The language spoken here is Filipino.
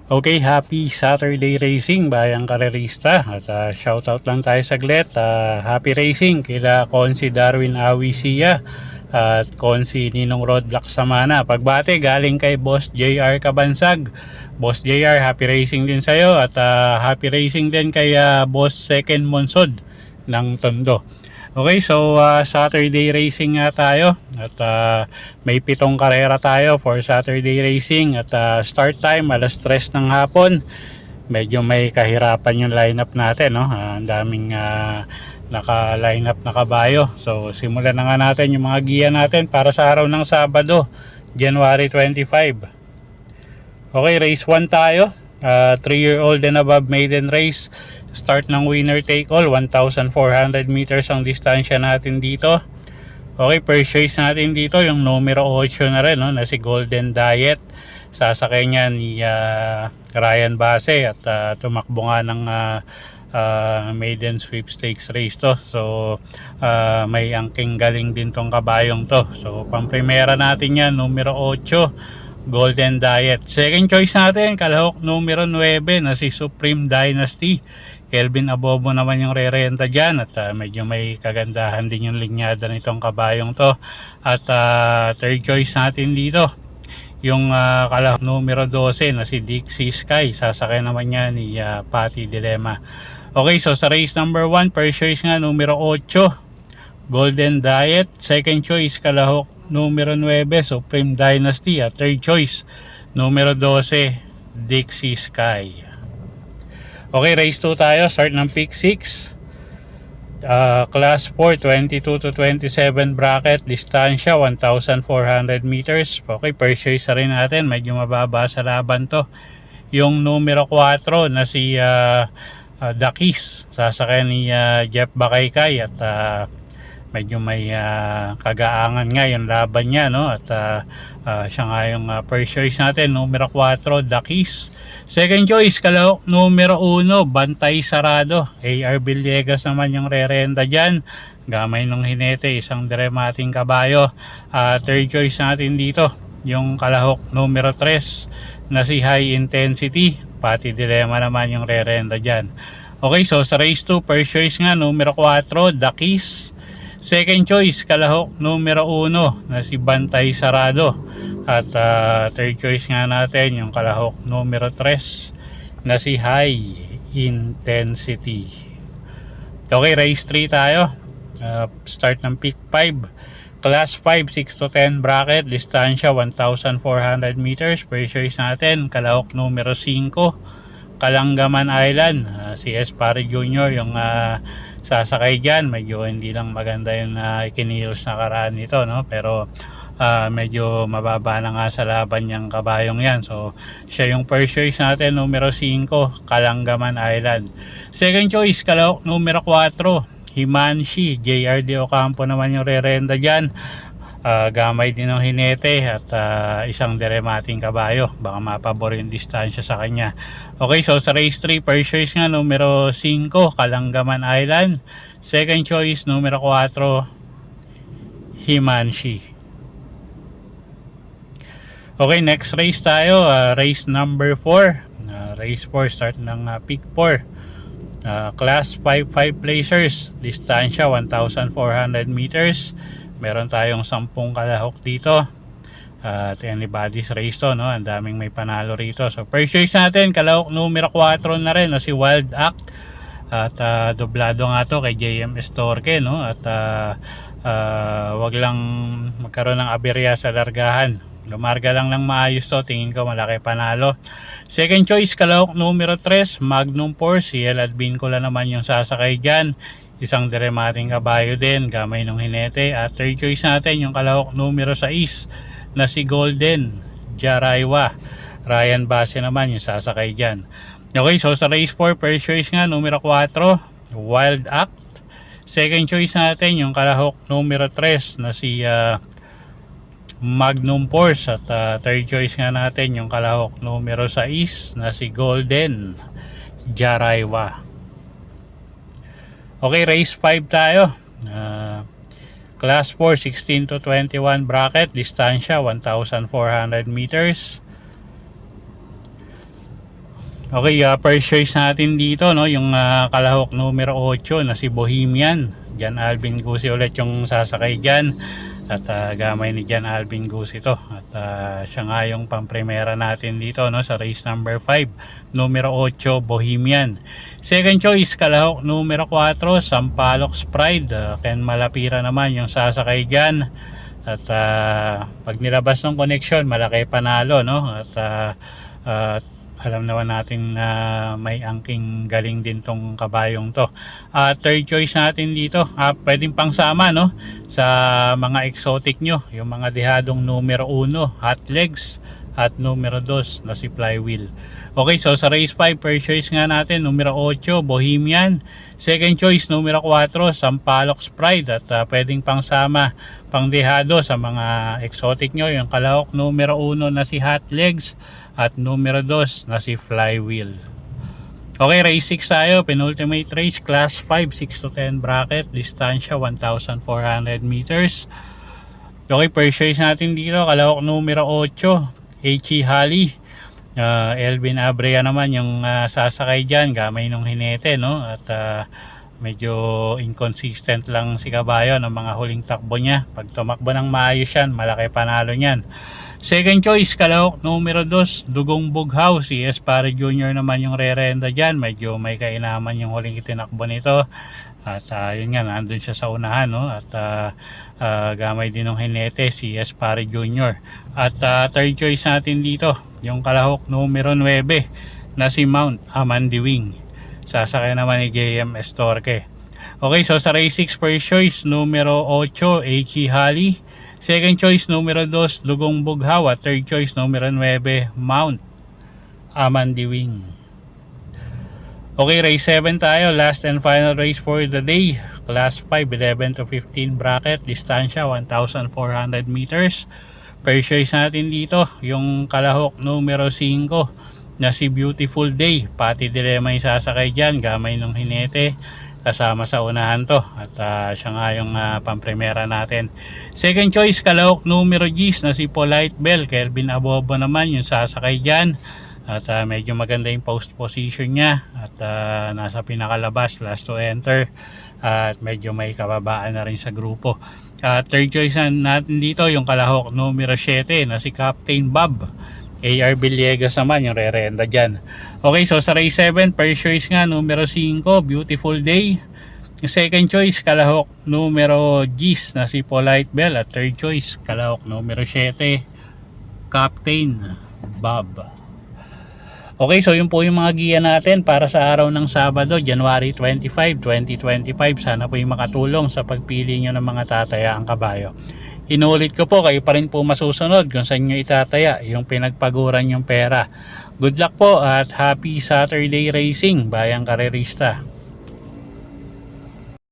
Okay, happy Saturday racing bayang karerista at shoutout lang tayo saglit. Happy racing kila Konsi Darwin Awisia at Konsi Ninong Roadblock Samana. Pagbate galing kay Boss JR Kabansag. Boss JR, happy racing din sa'yo at happy racing din kay Boss Second Monsod ng Tondo. Okay, so Saturday racing nga tayo at may 7 karera tayo for Saturday racing at start time alas 3 ng hapon. Medyo may kahirapan yung lineup natin, no? Ang daming naka-lineup na kabayo. So simulan na nga natin yung mga giya natin para sa araw ng Sabado, January 25. Okay, race 1 tayo. 3-year-old and above maiden race. Start ng winner take all, 1,400 meters ang distansya natin dito. Okay, first choice natin dito yung numero 8 na rin, no, na si Golden Diet. Sasakay niya ni Ryan Base at tumakbo nga ng maiden sweepstakes race to. So may angking galing din tong kabayong to. So pamprimera natin yan, numero 8, Golden Diet. Second choice natin, kalahok numero 9 na si Supreme Dynasty. Kelvin Abobo naman yung re-renta dyan at medyo may kagandahan din yung linyada nitong kabayong to. At third choice natin dito yung kalahok numero 12 na si Dixie Sky. Sasakay naman niya ni Patty Dilemma. Okay, so sa race number 1, first choice nga numero 8, Golden Diet. Second choice kalahok numero 9, Supreme Dynasty. At third choice numero 12, Dixie Sky. Okay, race 2 tayo. Start ng pick 6. Class 4, 22 to 27 bracket. Distansya, 1,400 meters. Okay, first choice na rin natin. Medyo mababa sa laban to. Yung numero 4 na si Dakis. Sasakay ni Jeff Bakaykay at medyo may kagaangan nga yung laban niya, no? At siya nga yung first choice natin, numero 4, Dakis. Second choice, kalahok numero 1, Bantay Sarado. AR Villegas naman yung re-renta dyan. Gamay ng hinete, isang dramating kabayo. Third choice natin dito, yung kalahok numero 3 na si High Intensity. Patty Dilemma naman yung re-renta dyan. Okay, so sa race 2, first choice nga, numero 4, Dakis. Second choice, kalahok numero 1 na si Bantay Sarado. At third choice nga natin yung kalahok numero 3 na si High Intensity. Okay, race 3 tayo. Start ng pick 5. Class 5, 6 to 10 bracket. Distansya 1,400 meters. First choice natin kalahok numero 5, Kalanggaman Island. Si Espari Jr. yung sasakay dyan. Medyo hindi lang maganda yung ikinilos na karaan nito, no? Pero medyo mababa na nga sa laban niyang kabayong yan. So siya yung first choice natin, numero 5, Kalanggaman Island. Second choice, kalahok numero 4, Himanshi. JRD Ocampo naman yung re-renta dyan. Gamay din ng hinete at isang deremating kabayo. Baka mapabor yung distansya sa kanya. Okay, so sa race 3, first choice nga numero 5, Kalanggaman Island. Second choice numero 4, Himanshi. Okay, next race tayo, race number 4. Race 4, start ng pick 4. Class 5 placers. Distansya 1,400 meters. Meron tayong 10 kalahok dito. At anybody's race to, no? Ang daming may panalo rito. So first choice natin, kalahok numero 4 na rin, no? Si Wild Act. At doblado nga to kay JMS Torque, no? At wag lang magkaroon ng aberya sa largahan. Lumarga lang ng maayos to, tingin ko malaki panalo. Second choice, kalahok numero 3, Magnum Force. Si El Advincula naman yung sasakay dyan. Isang dramating kabayo din, gamay ng hinete. At third choice natin yung kalahok numero 6 na si Golden Jaraywa. Ryan Base naman yung sasakay dyan. Okay, so sa race 4, first choice nga numero 4, Wild Act. Second choice natin yung kalahok numero 3 na si Magnum Force. At third choice nga natin yung kalahok numero 6 na si Golden Jaraywa. Okay, race 5 tayo. Class 4, 16 to 21 bracket, distansya 1,400 meters. Okay, first choice natin dito, no, yung kalahok numero 8 na si Bohemian. Jan Alvin Gusi ulit yung sasakay dyan. At gamay ni Jan Alvin Gusi to. At siya nga yung pamprimera natin dito, no, sa race number 5, numero 8 Bohemian. Second choice, kalahok numero 4 Sampaloc Pride. Ken Malapira naman yung sasakay dyan. At pag nilabas ng connection, malaki panalo, no. At alam naman natin na may angking galing din tong kabayong to. Third choice natin dito, pwedeng pangsama, no, sa mga exotic nyo, yung mga dehadong numero 1 hot legs at numero 2 na si Flywheel. Okay, so sa race 5, first choice nga natin numero 8 Bohemian, second choice numero 4 Sampaloc Pride. At pwedeng pangsama, pang dehado sa mga exotic nyo, yung kalahok numero 1 na si hot legs at numero 2 na si Flywheel. Okay, race 6 tayo, penultimate race, class 5, 6 to 10 bracket, distansya 1,400 meters. Okay, first choice natin dito, kalahok numero 8 H.E. Halley. Elvin Abrea naman yung sasakay dyan, gamay nung hinete, no. At medyo inconsistent lang si kabayo ng mga huling takbo niya. Pag tumakbo ng maayos yan, malaki panalo niyan. Second choice, kalahok numero 2 Dugong Bughaw, si Espare Jr. naman yung re-renda dyan. Medyo may kainaman yung huling itinakbo nito. At yun nga, nandun siya sa unahan, no? At gamay din ng hinete si Espare Jr. At third choice natin dito, yung kalahok numero 9 na si Mount Amandiwing, sasakay naman ni JM Estorque. Okay, so sa race 6, first choice numero 8 H.E. Halley, second choice numero 2 Dugong Bughaw, at third choice numero 9 Mount Amandiwing. Okay, race 7 tayo, last and final race for the day, class 5, 11 to 15 bracket, distansya 1,400 meters. First choice natin dito, yung kalahok numero 5 na si Beautiful Day. Pati Dilema yung sasakay dyan, gamay nung hinete, kasama sa unahan to. At siya nga yung pamprimera natin. Second choice, kalahok numero 10 na si Polite Bell. Kelvin Abobo naman yung sasakay dyan. At medyo maganda yung post position niya. At nasa pinakalabas, last to enter. At medyo may kababaan na rin sa grupo. Third choice natin dito, yung kalahok numero 7 na si Captain Bob. AR Villegas naman yung re-renda dyan. Okay, so sa race 7, first choice nga numero 5 Beautiful Day. Second choice, kalahok numero 10 na si Polite Bell. At third choice, kalahok numero 7 Captain Bob. Okay, so yun po yung mga giya natin para sa araw ng Sabado, January 25, 2025. Sana po yung makatulong sa pagpili nyo ng mga tatayaang kabayo. Inulit ko po, kayo pa rin po masusunod kung saan nyo itataya yung pinagpaguran yung pera. Good luck po at happy Saturday racing, bayang karerista.